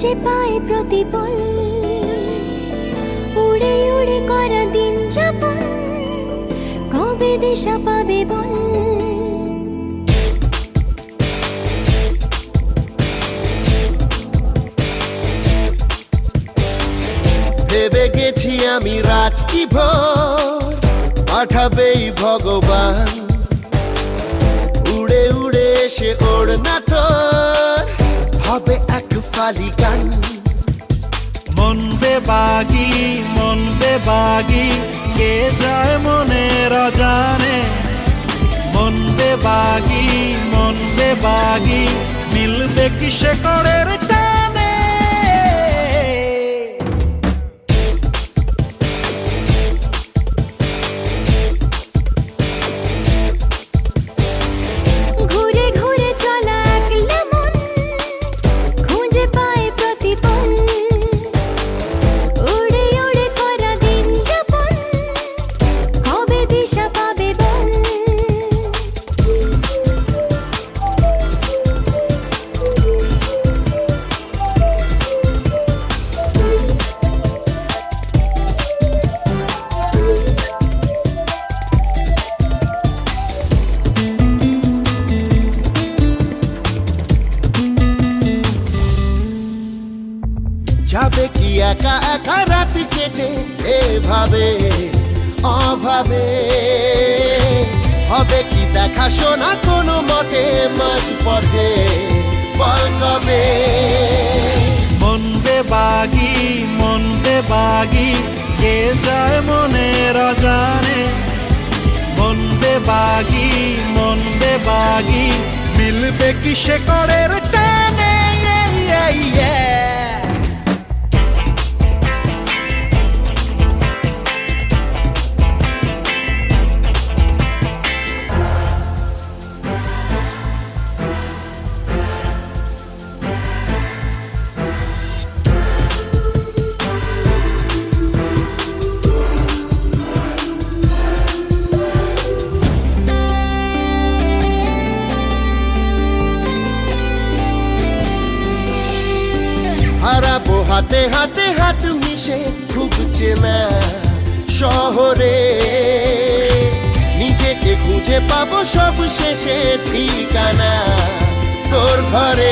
খুঁজে পায় প্রতিপল, উড়ে উড়ে করা দিন যাপন, কবে দিশা পাবে বল। ভেবে গেছি আমি রাত কি ভোর পাঠাবেই ভগবান, উড়ে উড়ে এসে ওড় না তোর হবে এক ফালি গান। মন বেবাগি কে যায় মনের অজানে, মন বেবাগি মিলবে কি সে করের টানে। ঘুরে ঘুরে চলা একলা মন খুঁজে পায় প্রতিপল, উড়ে উড়ে করা দিন যাপন, কবে দিশা পাবে বল। যাবে কি একা একা রাত কেটে এভাবে অভাবে, হবে কি দেখা শোনা কোনো মতে মাঝ পথে বল কবে। মন বেবাগি কে যায় মনের অজানে, মন বেবাগি মিলবে কি সে করের টানে। হারাবো হাতে হাতে হাত মিশে খুব চেনা শহরে, নিজেকে খুঁজে পাবো সব শেষে ঠিকানা তোর ঘরে।